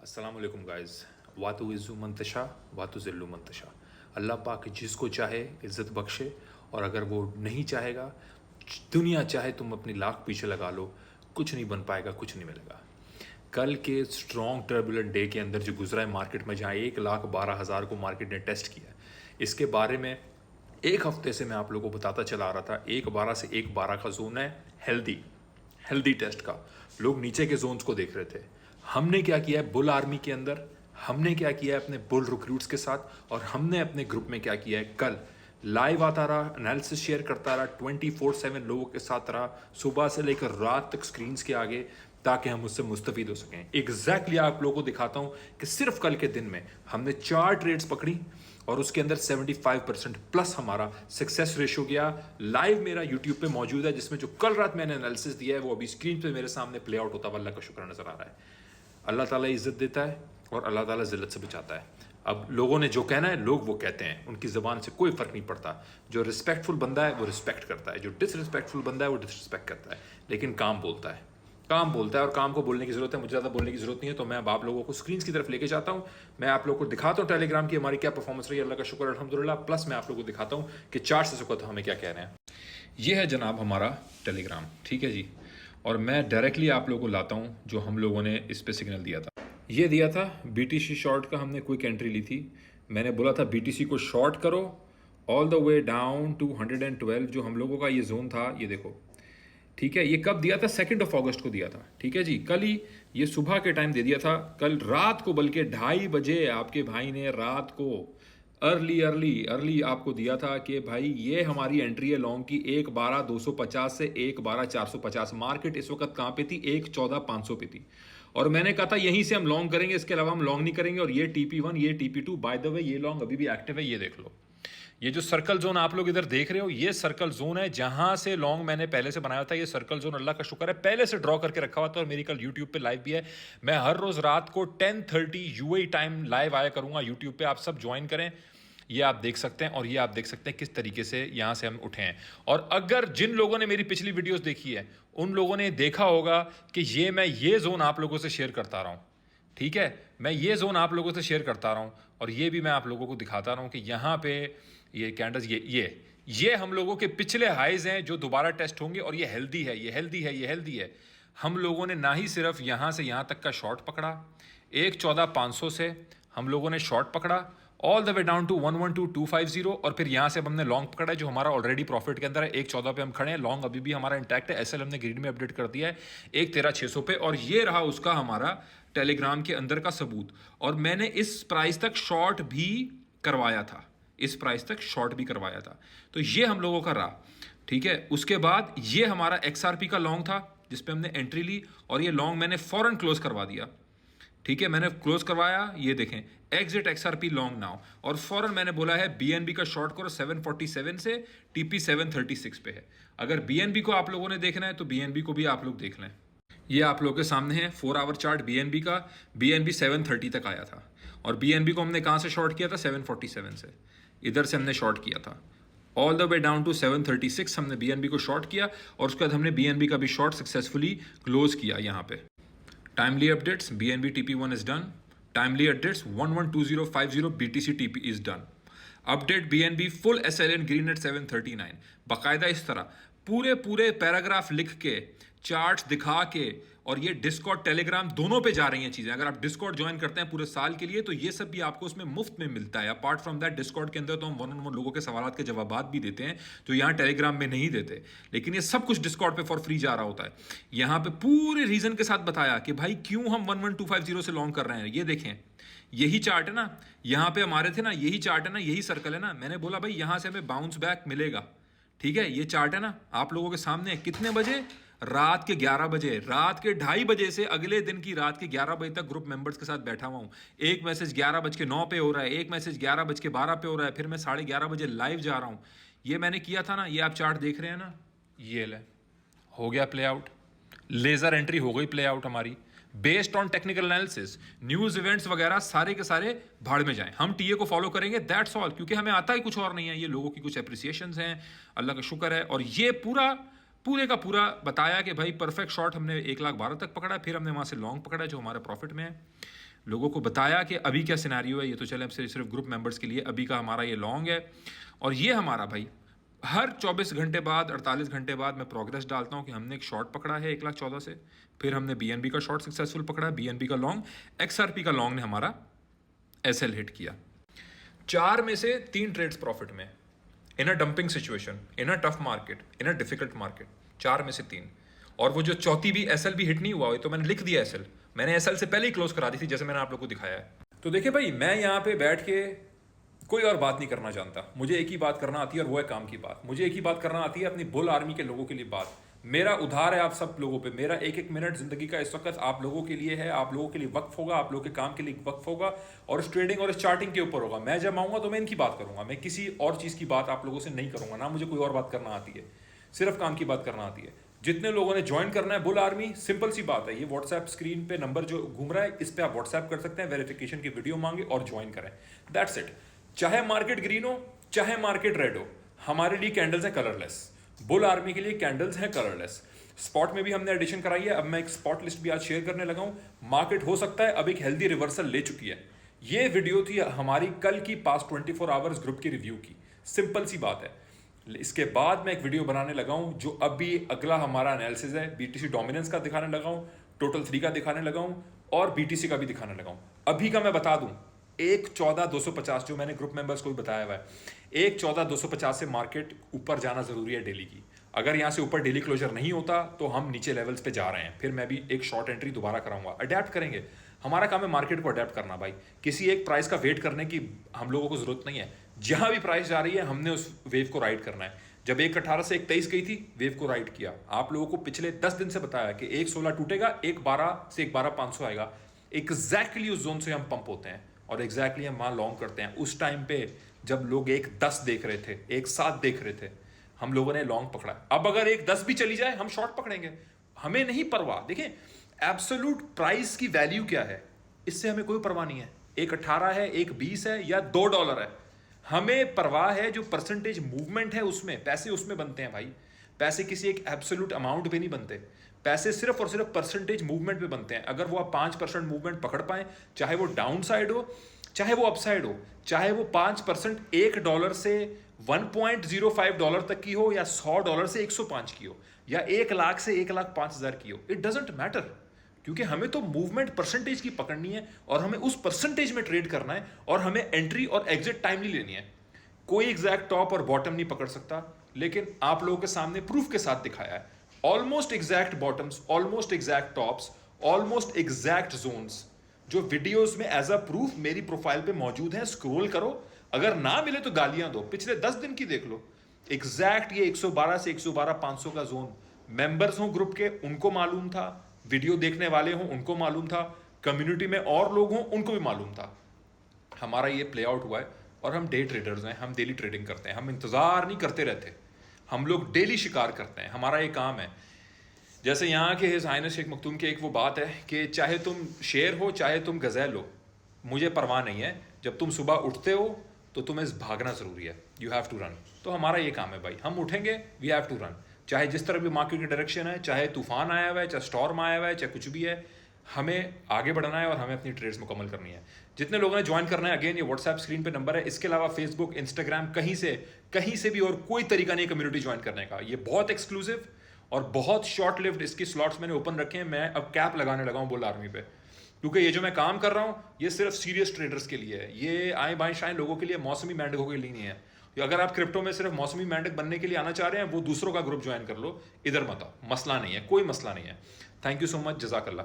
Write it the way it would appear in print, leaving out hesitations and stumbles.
अस्सलाम वालेकुम गाइस। वातु इज़्ज़ु मंतशा वातु ज़िल्लु मंतशा। अल्लाह पाक जिसको चाहे इज़्ज़त बख्शे, और अगर वो नहीं चाहेगा, दुनिया चाहे तुम अपनी लाख पीछे लगा लो, कुछ नहीं बन पाएगा, कुछ नहीं मिलेगा। कल के स्ट्रॉन्ग टर्बुलेंट डे के अंदर जो गुजरा है मार्केट में, जहाँ 1,12,000 को मार्केट ने टेस्ट किया है, इसके बारे में एक हफ्ते से मैं आप लोगों को बताता चला आ रहा था। 1,12 से 1,12 का जोन है हेल्दी, हेल्दी टेस्ट का। लोग नीचे के जोन्स को देख रहे थे। हमने क्या किया है बुल आर्मी के अंदर, हमने क्या किया है अपने बुल रिक्रूट्स के साथ, और हमने अपने ग्रुप में क्या किया है, कल लाइव आता रहा, एनालिसिस शेयर करता रहा, 24/7 लोगों के साथ रहा, सुबह से लेकर रात तक स्क्रीन्स के आगे, ताकि हम उससे मुस्तफीद हो सकें। एग्जैक्टली आप लोगों को दिखाता हूं कि सिर्फ कल के दिन में हमने 4 ट्रेड्स पकड़ी और उसके अंदर 75% प्लस हमारा सक्सेस रेशो गया। लाइव मेरा यूट्यूब पे मौजूद है, जिसमें जो कल रात मैंने एनालिसिस दिया है वो अभी स्क्रीन पे मेरे सामने प्ले आउट होता हुआ अल्लाह का शुक्र नजर आ रहा है। अल्लाह ताला इज्जत देता है और अल्लाह ताला जिल्लत से बचाता है। अब लोगों ने जो कहना है लोग वो कहते हैं, उनकी ज़बान से कोई फ़र्क नहीं पड़ता। जो रिस्पेक्टफुल बंदा है वो रिस्पेक्ट करता है, जो डिसरिस्पेक्टफुल बंदा है वो डिसरिस्पेक्ट करता है, लेकिन काम बोलता है, काम बोलता है। और काम को बोलने की ज़रूरत है, मुझे ज़्यादा बोलने की ज़रूरत नहीं है। तो मैं अब आप लोगों को स्क्रीन की तरफ लेके जाता हूँ। मैं आप लोगों को दिखाता हूँ टेलीग्राम की हमारी क्या परफॉर्मेंस रही है, अल्लाह का शुक्र अल्हम्दुलिल्लाह। प्लस मैं आप लोगों को दिखाता हूँ कि चार्ट से सुकत हमें क्या कह रहे हैं। ये है जनाब हमारा टेलीग्राम, ठीक है जी। और मैं डायरेक्टली आप लोगों को लाता हूँ जो हम लोगों ने इस पर सिग्नल दिया था। ये दिया था बीटीसी शॉर्ट का, हमने क्विक एंट्री ली थी। मैंने बोला था बीटीसी को शॉर्ट करो all the way down to 112, जो हम लोगों का ये जोन था, ये देखो, ठीक है। ये कब दिया था? 2 अगस्त को दिया था, ठीक है जी। कल ही ये सुबह के टाइम दे दिया था, कल रात को, बल्कि 2:30 बजे आपके भाई ने रात को अर्ली आपको दिया था कि भाई ये हमारी एंट्री है लॉन्ग की 1,12,250 से 1,12,450। मार्केट इस वक्त कहाँ पे थी? 1,14,500 पे थी। और मैंने कहा था यहीं से हम लॉन्ग करेंगे, इसके अलावा हम लॉन्ग नहीं करेंगे। और ये TP1, ये TP2, बाय द वे ये लॉन्ग अभी भी एक्टिव है, ये देख लो। ये जो सर्कल जोन आप लोग इधर देख रहे हो, ये सर्कल जोन है जहां से लॉन्ग मैंने पहले से बनाया था। ये सर्कल जोन अल्लाह का शुक्र है पहले से ड्रॉ करके रखा हुआ था, और मेरी कल यूट्यूब पे लाइव भी है। मैं हर रोज रात को 10:30 UAE टाइम लाइव आया करूंगा यूट्यूब पे, आप सब ज्वाइन करें। ये आप देख सकते हैं, और ये आप देख सकते हैं किस तरीके से यहां से हम उठे हैं। और अगर जिन लोगों ने मेरी पिछली वीडियोस देखी है उन लोगों ने देखा होगा कि मैं ये जोन आप लोगों से शेयर करता रहा हूं, ठीक है। मैं ये जोन आप लोगों से शेयर करता रहा हूं, और ये भी मैं आप लोगों को दिखाता रहा हूं कि यहां पे ये कैंडल्स, ये हम लोगों के पिछले हाइज हैं जो दोबारा टेस्ट होंगे, और ये हेल्दी है, ये हेल्दी है, ये हेल्दी है। हम लोगों ने ना ही सिर्फ यहां से यहां तक का शॉर्ट पकड़ा, 1,14,500 से हम लोगों ने शॉर्ट पकड़ा all the way down to 112,250, और फिर यहां से अब हमने लॉन्ग पकड़ा है जो हमारा ऑलरेडी प्रॉफिट के अंदर है। 1,14 पे हम खड़े हैं, लॉन्ग अभी भी हमारा इंटैक्ट है। एसएल हमने ग्रीन में अपडेट कर दिया है 1,13,600 पे, और ये रहा उसका हमारा टेलीग्राम के अंदर का सबूत। और मैंने इस प्राइस तक शॉर्ट भी करवाया था, इस प्राइस तक शॉर्ट भी करवाया था। तो ये हम लोगों का रहा, ठीक है। उसके बाद ये हमारा XRP का लॉन्ग था जिसपे हमने एंट्री ली, और ये लॉन्ग मैंने फौरन क्लोज करवा दिया, ठीक है। मैंने क्लोज करवाया, ये देखें, एग्जिट XRP लॉन्ग नाउ, और फौरन मैंने बोला है BNB का शॉर्ट करो 747 से, TP 736 पे है। अगर BNB को आप लोगों ने देखना है तो BNB को भी आप लोग देख लें। ये आप लोगों के सामने है 4 आवर चार्ट BNB का। BNB 730 तक आया था, और BNB को हमने कहां से शॉर्ट किया था? 747 से, इधर से हमने शॉर्ट किया था all the way down to 736 हमने BNB को शॉर्ट किया, और उसके बाद हमने BNB का भी शॉर्ट सक्सेसफुली क्लोज किया। यहां पे timely updates, BNB TP1 is done. Timely updates 112050 BTC TP is done. Update BNB full SLN green at 739। बाकायदा इस तरह पूरे पूरे पैराग्राफ लिख के, चार्ट्स दिखा के, और ये डिस्कॉर्ड टेलीग्राम दोनों पे जा रही हैं चीजें। अगर आप डिस्कॉर्ड ज्वाइन करते हैं पूरे साल के लिए तो ये सब भी आपको उसमें मुफ्त में मिलता है। अपार्ट फ्रॉम दैट डिस्कॉर्ड के अंदर तो हम 1-on-1 लोगों के सवालात के जवाबात भी देते हैं जो यहाँ टेलीग्राम में नहीं देते, लेकिन ये सब कुछ डिस्कॉर्ड पे फॉर फ्री जा रहा होता है। यहाँ पे पूरे रीजन के साथ बताया कि भाई क्यों हम 11250 से लॉन्ग कर रहे हैं। ये देखें, यही चार्ट है ना, यहाँ पे हमारे थे ना, यही चार्ट है ना, यही सर्कल है ना। मैंने बोला भाई यहां से हमें बाउंस बैक मिलेगा, ठीक है। ये चार्ट है ना आप लोगों के सामने, कितने बजे? रात के 11 बजे, रात के 2:30 बजे से अगले दिन की रात के 11 बजे तक ग्रुप मेंबर्स के साथ बैठा हुआ हूं। एक मैसेज 11:09 पे हो रहा है, एक मैसेज 11:12 पे हो रहा है, फिर मैं 11:30 बजे लाइव जा रहा हूं। ये मैंने किया था ना, ये आप चार्ट देख रहे हैं ना, ये ले हो गया प्ले आउट, लेजर एंट्री हो गई प्ले आउट हमारी, based on technical analysis. News events वगैरह सारे के सारे भाड़ में जाएं, हम टीए को फॉलो करेंगे, दैट्स ऑल, क्योंकि हमें आता ही कुछ और नहीं है। ये लोगों की कुछ एप्रिसिएशंस हैं, अल्लाह का शुक्र है। और ये पूरे का पूरा बताया कि भाई परफेक्ट शॉट हमने 1,12,000 तक पकड़ा, फिर हमने वहां से लॉन्ग पकड़ा जो हमारे प्रॉफिट में है। लोगों को बताया कि अभी क्या सिनेरियो है। ये तो चले हम सिर्फ ग्रुप मेंबर्स के लिए, अभी का हमारा ये लॉन्ग है। और ये हमारा भाई हर 24 घंटे बाद, 48 घंटे बाद मैं प्रोग्रेस डालता हूँ कि हमने एक शॉर्ट पकड़ा है 1,14,000 से, फिर हमने BNB का शॉर्ट सक्सेसफुल पकड़ा है, BNB का लॉन्ग, XRP का लॉन्ग ने हमारा SL हिट किया। 4 में से 3 ट्रेड्स प्रॉफिट में, in a dumping situation, in a tough market, in a difficult market, 4 में से 3। और वो जो चौथी भी SL भी हिट नहीं हुआ, तो मैंने लिख दिया SL, मैंने SL से पहले ही क्लोज करा दी थी, जैसे मैंने आप लोग को दिखाया है। तो देखिए भाई, मैं यहाँ पे बैठ के कोई और बात नहीं करना जानता, मुझे एक ही बात करना आती है और वो है काम की बात। मुझे एक ही बात करना आती है अपनी बुल आर्मी के लोगों के लिए बात। मेरा उधार है आप सब लोगों पे, मेरा एक एक मिनट जिंदगी का इस वक्त आप लोगों के लिए है, आप लोगों के लिए वक्फ होगा, आप लोगों के काम के लिए वक्फ होगा, और इस ट्रेडिंग और इस चार्टिंग के ऊपर होगा। मैं जब आऊंगा तो मैं इनकी बात करूंगा, मैं किसी और चीज़ की बात आप लोगों से नहीं करूंगा, ना मुझे कोई और बात करना आती है, सिर्फ काम की बात करना आती है। जितने लोगों ने ज्वाइन करना है बुल आर्मी, सिंपल सी बात है, ये व्हाट्सएप स्क्रीन पे नंबर जो घूम रहा है, इस पे आप व्हाट्सएप कर सकते हैं, वेरिफिकेशन की वीडियो मांगे और ज्वाइन करें, दैट्स इट। चाहे मार्केट ग्रीन हो चाहे मार्केट रेड हो, हमारे लिए कैंडल्स हैं कलरलेस, बुल आर्मी के लिए कैंडल्स हैं कलरलेस। स्पॉट में भी हमने एडिशन कराई है, अब मैं एक स्पॉट लिस्ट भी आज शेयर करने लगा हूं। मार्केट हो सकता है अब एक हेल्दी रिवर्सल ले चुकी है। ये वीडियो थी हमारी कल की पास्ट 24 आवर्स ग्रुप की रिव्यू की, सिंपल सी बात है। इसके बाद मैं एक वीडियो बनाने लगा हूं जो अभी अगला हमारा एनालिसिस है, BTC डोमिनेंस का दिखाने लगा हूं, टोटल 3 का दिखाने लगा हूं, और BTC का भी दिखाने लगा हूं। अभी का मैं बता दूं, 1,14,250 जो मैंने ग्रुप मेंबर्स को भी बताया हुआ है, 1,14,250 से मार्केट ऊपर जाना जरूरी है डेली की। अगर यहाँ से ऊपर डेली क्लोजर नहीं होता तो हम नीचे लेवल्स पे जा रहे हैं, फिर मैं भी एक शॉर्ट एंट्री दोबारा कराऊंगा। अडेप्ट करेंगे, हमारा काम है मार्केट को अडेप्ट करना भाई। किसी एक प्राइस का वेट करने की हम लोगों को जरूरत नहीं है, जहां भी प्राइस जा रही है हमने उस वेव को राइड करना है। जब 1,18 से 1,23 गई थी, वेव को राइड किया। आप लोगों को पिछले 10 दिन से बताया कि 1,16 टूटेगा, 1,12 से 1,12,500 आएगा, एग्जैक्टली उस जोन से हम पंप होते हैं और एग्जैक्टली हम वहां लॉन्ग करते हैं। उस टाइम पे जब लोग 1,10 देख रहे थे, 1,7 देख रहे थे, हम लोगों ने लॉन्ग पकड़ा। अब अगर 1,10 भी चली जाए हम शॉर्ट पकड़ेंगे, हमें नहीं परवाह। देखें, एब्सोल्यूट प्राइस की वैल्यू क्या है, इससे हमें कोई परवाह नहीं है। 1,18 है, 1,20 है या $2 है, हमें परवाह है जो परसेंटेज मूवमेंट है उसमें। पैसे उसमें बनते हैं भाई, पैसे किसी एक एब्सोल्यूट अमाउंट पे नहीं बनते, पैसे सिर्फ और सिर्फ परसेंटेज मूवमेंट पे बनते हैं। अगर वो आप 5% मूवमेंट पकड़ पाए, चाहे वो डाउन साइड हो चाहे वो अपसाइड हो, चाहे वो 5% $1 से $1.05 तक की हो, या $100 से 105 की हो, या 1 लाख से 1,05,000 की हो, इट डजेंट मैटर, क्योंकि हमें तो मूवमेंट परसेंटेज की पकड़नी है और हमें उस परसेंटेज में ट्रेड करना है, और हमें एंट्री और एग्जिट टाइमली लेनी है। कोई एग्जैक्ट टॉप और बॉटम नहीं पकड़ सकता, लेकिन आप लोगों के सामने प्रूफ के साथ दिखाया है। Almost exact bottoms, almost exact tops, almost exact zones, जो वीडियोस में एज अ प्रूफ मेरी प्रोफाइल पे मौजूद हैं। स्क्रॉल करो, अगर ना मिले तो गालियां दो, पिछले 10 दिन की देख लो। एग्जैक्ट ये 112 से 112,500 का जोन, मेंबर्स हो ग्रुप के उनको मालूम था, वीडियो देखने वाले हो उनको मालूम था, कम्युनिटी में और लोग हों उनको भी मालूम था। हमारा ये प्ले आउट हुआ है, और हम डे ट्रेडर्स हैं, हम डेली ट्रेडिंग करते हैं, हम इंतजार नहीं करते रहते, हम लोग डेली शिकार करते हैं, हमारा ये काम है। जैसे यहाँ के हिज हाइनेस शेख मखदूम की एक वो बात है कि चाहे तुम शेर हो चाहे तुम गज़ैल हो, मुझे परवाह नहीं है, जब तुम सुबह उठते हो तो तुम्हें भागना ज़रूरी है, यू हैव टू रन। तो हमारा ये काम है भाई, हम उठेंगे, वी हैव टू रन, चाहे जिस तरह भी मार्केट की डायरेक्शन है, चाहे तूफान आया हुआ है, चाहे स्टॉर्म आया हुआ है, चाहे कुछ भी है, हमें आगे बढ़ना है और हमें अपनी ट्रेड्स मुकम्मल करनी है। जितने लोगों ने ज्वाइन करना है, अगेन ये व्हाट्सएप स्क्रीन पे नंबर है, इसके अलावा फेसबुक, इंस्टाग्राम, कहीं से भी और कोई तरीका नहीं कम्युनिटी ज्वाइन करने का। ये बहुत एक्सक्लूसिव और बहुत शॉर्ट लिव्ड इसकी स्लॉट्स मैंने ओपन रखे हैं। मैं अब कैप लगाने लगा हूँ बुल आर्मी पे, क्योंकि ये जो मैं काम कर रहा हूँ ये सिर्फ सीरियस ट्रेडर्स के लिए है, ये आए बाएं शाएं लोगों के लिए, मौसमी मेंढकों के लिए नहीं है। अगर आप क्रिप्टो में सिर्फ मौसमी मेंढक बनने के लिए आना चाह रहे हैं, वो दूसरों का ग्रुप ज्वाइन कर लो, इधर मत आओ, मसला नहीं है, कोई मसला नहीं है। थैंक यू सो मच, जज़ाकल्लाह।